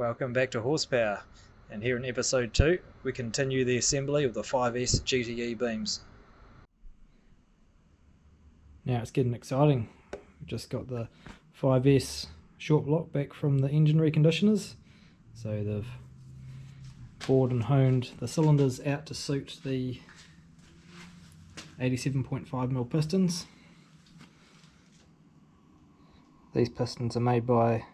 Welcome back to Horsepower, and here in episode 2 we continue the assembly of the 5S GT Beams. Now it's getting exciting. We've just got the 5S short block back from the engine reconditioners, so they've bored and honed the cylinders out to suit the 87.5mm pistons. These pistons are made by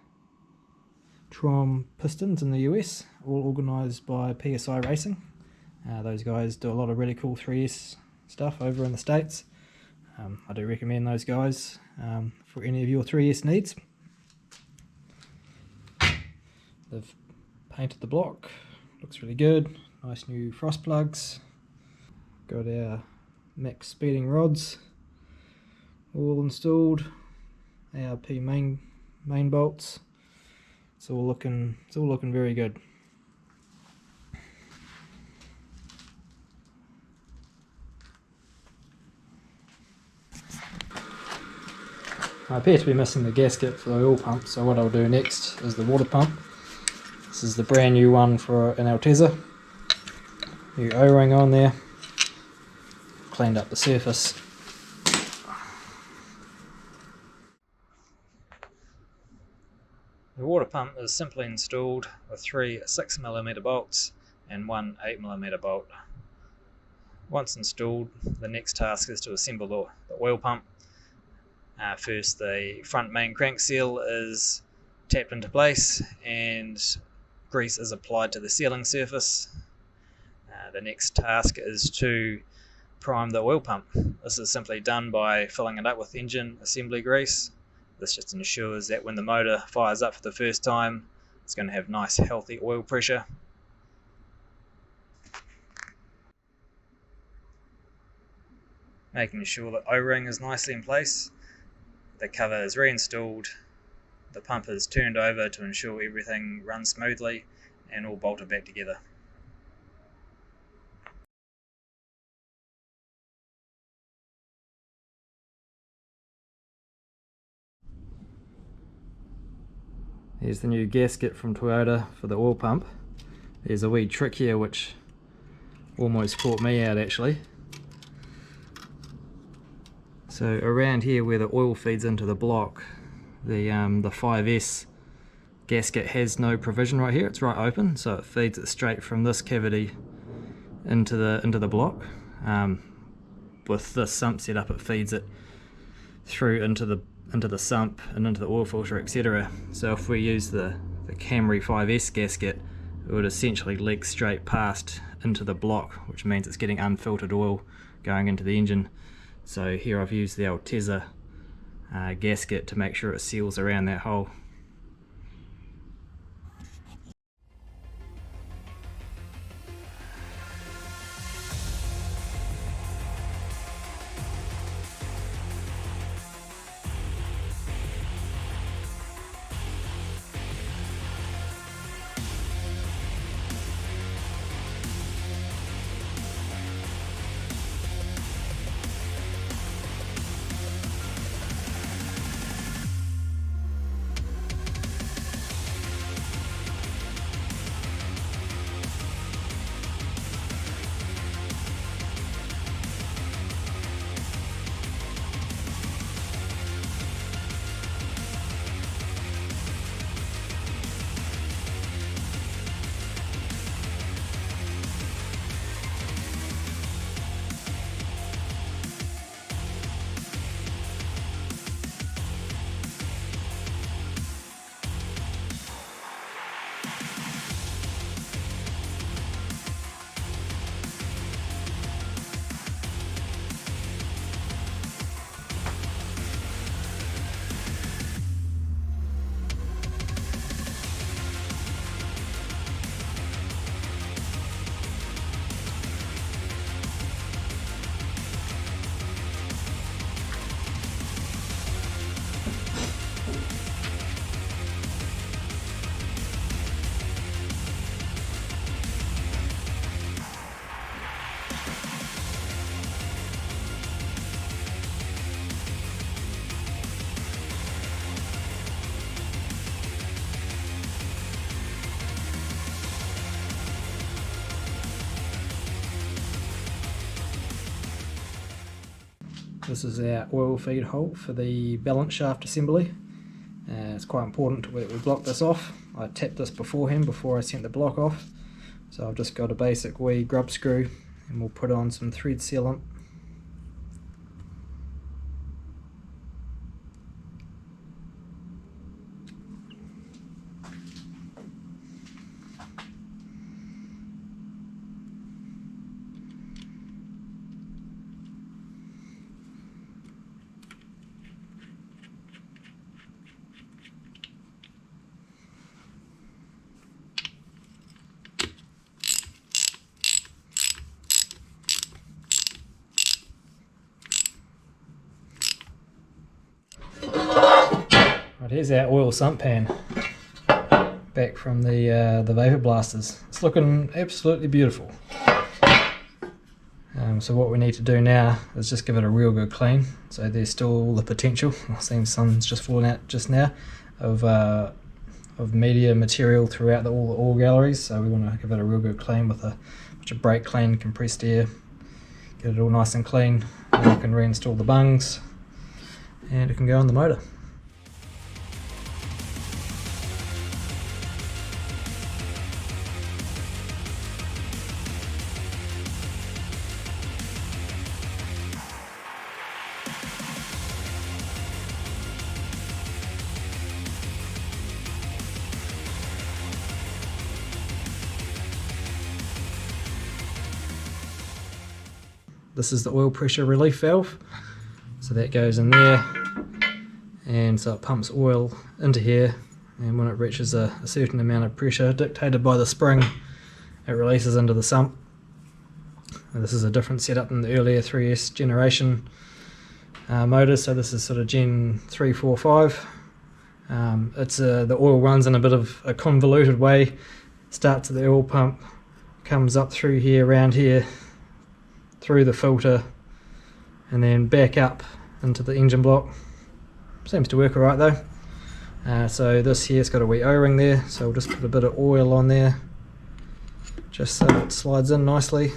Pistons in the US, all organised by PSI Racing. Those guys do a lot of really cool 3S stuff over in the States. I do recommend those guys for any of your 3S needs. They've painted the block, looks really good, nice new frost plugs. Got our max speeding rods all installed, ARP main bolts. It's all looking very good. I appear to be missing the gasket for the oil pump, so what I'll do next is the water pump. This is the brand new one for an Altezza. New O-ring on there. Cleaned up the surface. The water pump is simply installed with 3 6mm bolts and 1 8mm bolt. Once installed, the next task is to assemble the oil pump. First, the front main crank seal is tapped into place and grease is applied to the sealing surface. The next task is to prime the oil pump. This is simply done by filling it up with engine assembly grease. This just ensures that when the motor fires up for the first time, it's going to have nice healthy oil pressure. Making sure the O-ring is nicely in place, the cover is reinstalled, the pump is turned over to ensure everything runs smoothly and all bolted back together. Here's the new gasket from Toyota for the oil pump. There's a wee trick here which almost caught me out actually. So around here where the oil feeds into the block, the 5S gasket has no provision right here. It's right open, so it feeds it straight from this cavity into the block. With this sump setup, it feeds it through into the sump and into the oil filter, etc. So if we use the Camry 5S gasket, it would essentially leak straight past into the block, which means it's getting unfiltered oil going into the engine. So here I've used the Altezza gasket to make sure it seals around that hole. This is our oil feed hole for the balance shaft assembly. It's quite important that we block this off. I tapped this beforehand before I sent the block off. So I've just got a basic wee grub screw and we'll put on some thread sealant. Right, here's our oil sump pan back from the vapor blasters. It's looking absolutely beautiful. So what we need to do now is just give it a real good clean. So there's still all the potential. I've seen some's just fallen out just now of media material throughout all the oil galleries. So we want to give it a real good clean with a bunch of brake clean, compressed air, get it all nice and clean. Then I can reinstall the bungs and it can go on the motor. This is the oil pressure relief valve, so that goes in there, and so it pumps oil into here, and when it reaches a certain amount of pressure dictated by the spring, it releases into the sump. And this is a different setup than the earlier 3S generation motors, so this is sort of Gen 3, 4, 5. The oil runs in a bit of a convoluted way. Starts at the oil pump, comes up through here, around here, through the filter, and then back up into the engine block. Seems to work alright though. So this here's got a wee O-ring there, so we'll just put a bit of oil on there just so it slides in nicely.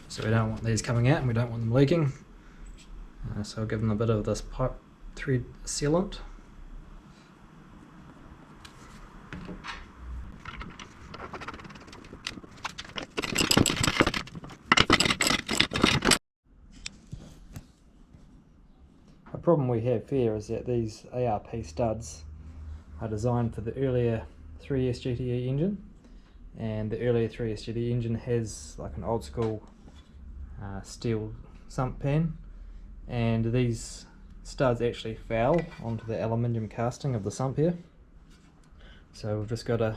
So we don't want these coming out and we don't want them leaking. So I'll give them a bit of this pipe thread sealant. A problem we have here is that these ARP studs are designed for the earlier 3S GTE engine, and the earlier 3S GTE engine has like an old school steel sump pan, and these studs actually foul onto the aluminium casting of the sump here. So we've just got to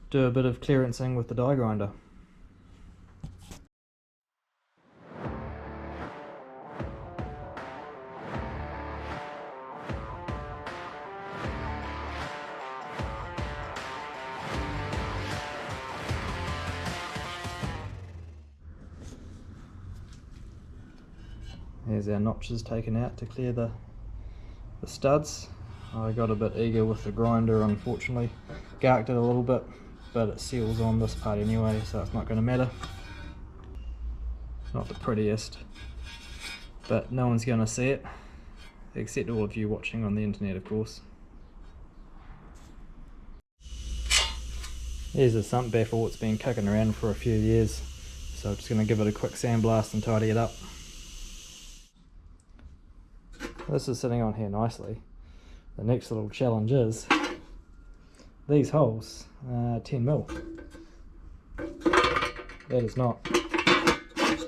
do a bit of clearancing with the die grinder. Here's our notches taken out to clear the studs. I got a bit eager with the grinder, unfortunately. Garked it a little bit, but it seals on this part anyway, so it's not going to matter. It's not the prettiest, but no one's going to see it, except all of you watching on the internet, of course. Here's a sump baffle. It's been kicking around for a few years, so I'm just going to give it a quick sandblast and tidy it up. This is sitting on here nicely. The next little challenge is these holes are 10mm. That is not.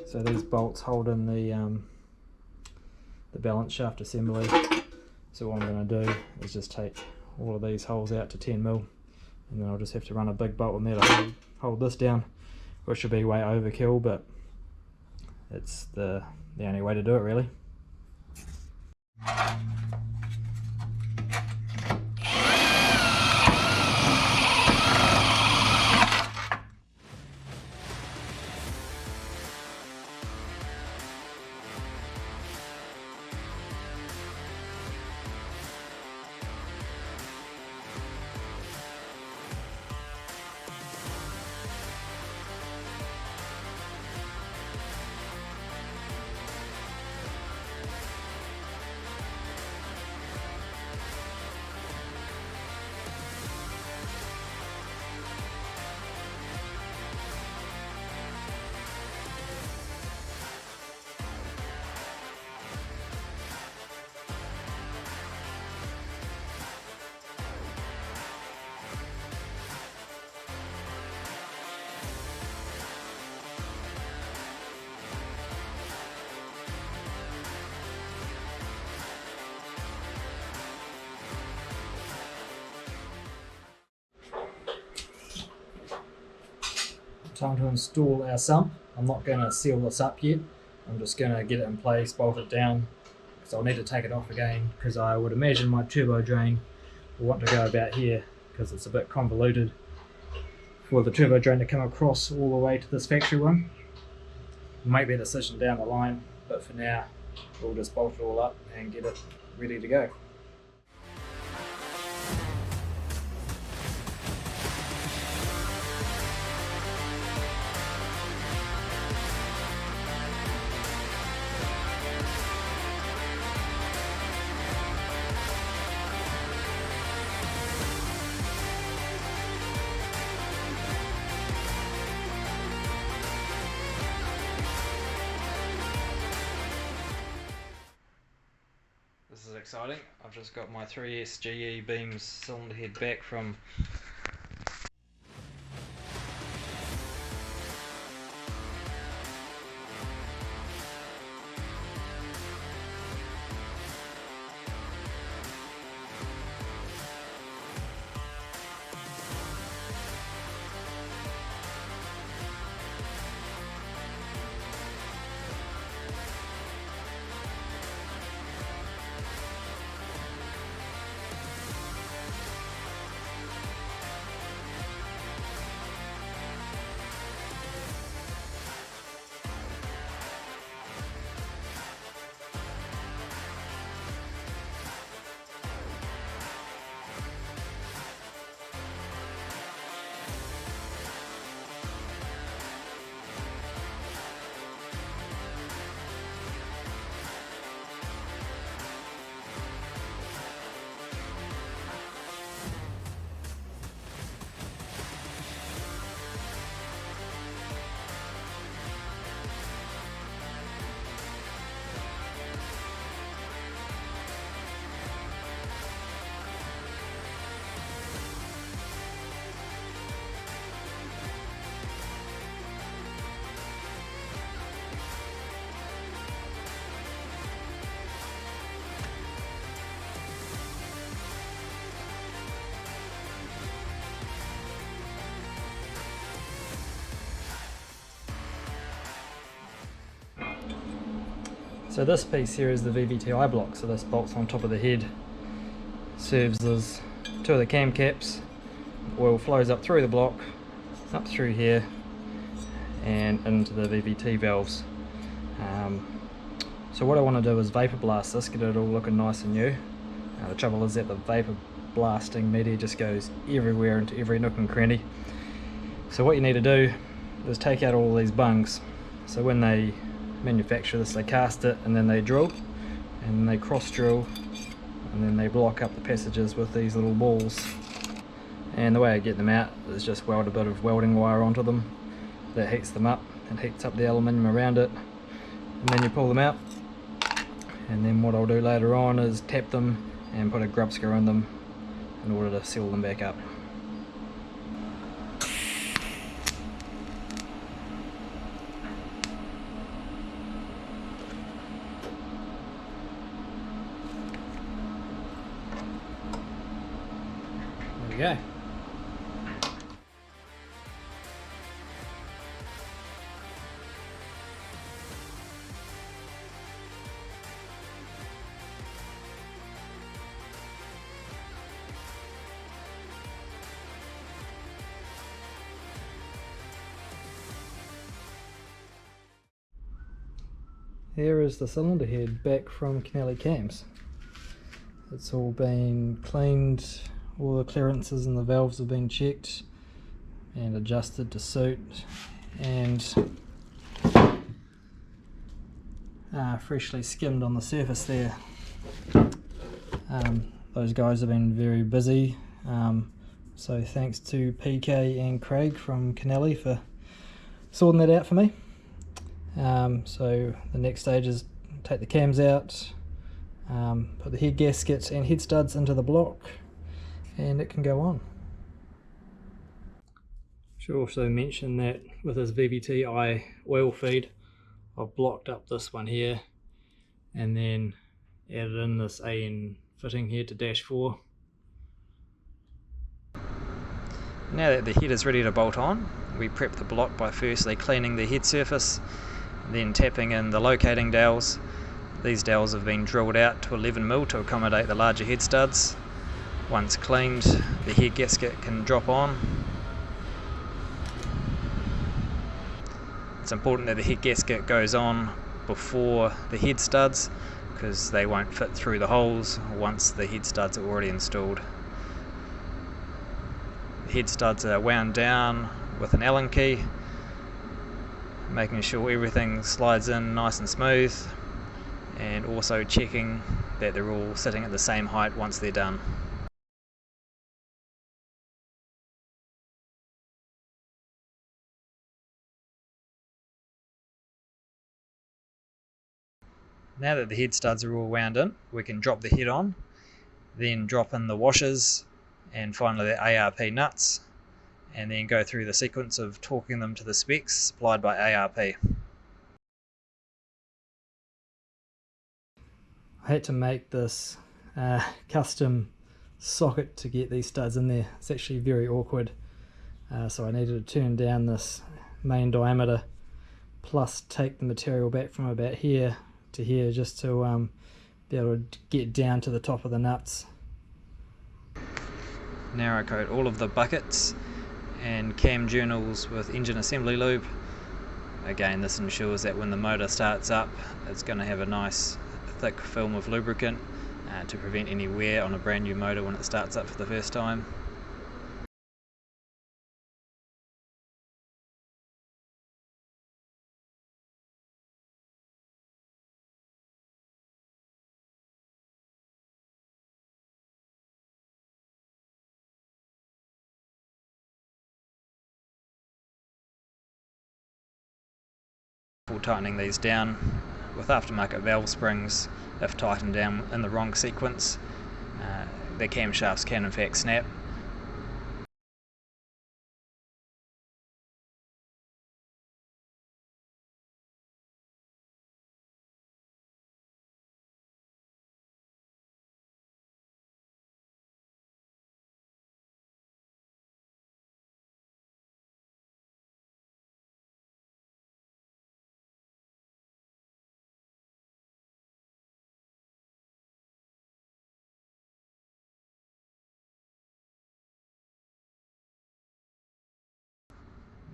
So these bolts hold in the balance shaft assembly. So what I'm going to do is just take all of these holes out to 10mm, and then I'll just have to run a big bolt in there to hold this down, which should be way overkill, but it's the only way to do it really. time to install our sump. I'm not going to seal this up yet. I'm just going to get it in place, bolt it down, because I'll need to take it off again, because I would imagine my turbo drain will want to go about here, because it's a bit convoluted for the turbo drain to come across all the way to this factory one. We'll make that decision down the line, but for now we'll just bolt it all up and get it ready to go. This is exciting. I've just got my 3S GE Beams cylinder head back from So this piece here is the VVTi block, so this bolts on top of the head, serves as two of the cam caps. Oil flows up through the block, up through here, and into the VVT valves. So what I want to do is vapor blast this, get it all looking nice and new. The trouble is that the vapor blasting media just goes everywhere into every nook and cranny. So what you need to do is take out all these bungs. So when they manufacture this, they cast it and then they drill, and then they cross drill, and then they block up the passages with these little balls. And the way I get them out is just weld a bit of welding wire onto them that heats them up and heats up the aluminium around it, and then you pull them out. And then what I'll do later on is tap them and put a grub screw in them in order to seal them back up. There we go. Here is the cylinder head back from Camry cams. It's all been cleaned, all the clearances and the valves have been checked and adjusted to suit, and freshly skimmed on the surface there. Those guys have been very busy, so thanks to PK and Craig from Camry for sorting that out for me. So the next stage is take the cams out, put the head gaskets and head studs into the block, and it can go on. Should also mention that with this VVTi oil feed, I've blocked up this one here and then added in this AN fitting here to dash 4. Now that the head is ready to bolt on, we prep the block by firstly cleaning the head surface, then tapping in the locating dowels. These dowels have been drilled out to 11mm to accommodate the larger head studs. Once cleaned, the head gasket can drop on. It's important that the head gasket goes on before the head studs, because they won't fit through the holes once the head studs are already installed. The head studs are wound down with an Allen key, making sure everything slides in nice and smooth, and also checking that they're all sitting at the same height once they're done. Now that the head studs are all wound in, we can drop the head on, then drop in the washers, and finally the ARP nuts, and then go through the sequence of torquing them to the specs supplied by ARP. I had to make this custom socket to get these studs in there. It's actually very awkward, so I needed to turn down this main diameter, plus take the material back from about here to here just to be able to get down to the top of the nuts. Narrow coat all of the buckets and cam journals with engine assembly lube. Again, this ensures that when the motor starts up, it's going to have a nice thick film of lubricant to prevent any wear on a brand new motor when it starts up for the first time. Tightening these down with aftermarket valve springs. If tightened down in the wrong sequence, the camshafts can in fact snap.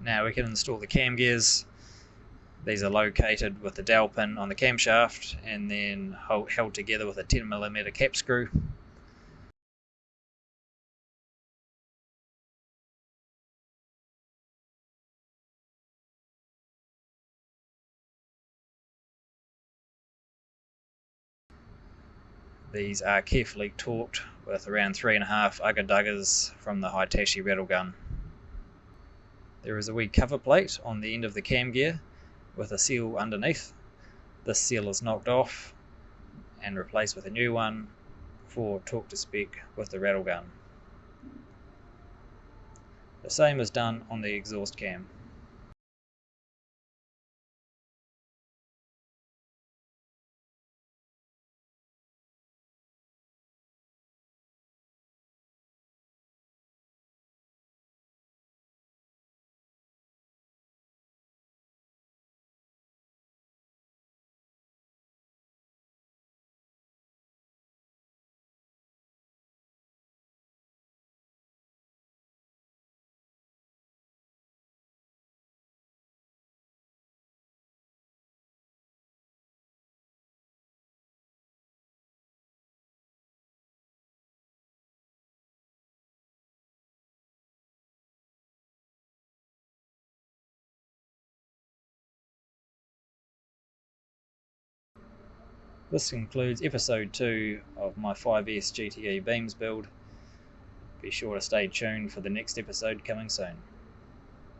Now we can install the cam gears. These are located with the dowel pin on the camshaft and then held together with a 10mm cap screw. These are carefully torqued with around 3.5 ugger-duggers from the Hitachi rattle gun. There is a wee cover plate on the end of the cam gear with a seal underneath. This seal is knocked off and replaced with a new one for torque to spec with the rattle gun. The same is done on the exhaust cam. This concludes episode 2 of my 5S GTE Beams build. Be sure to stay tuned for the next episode coming soon.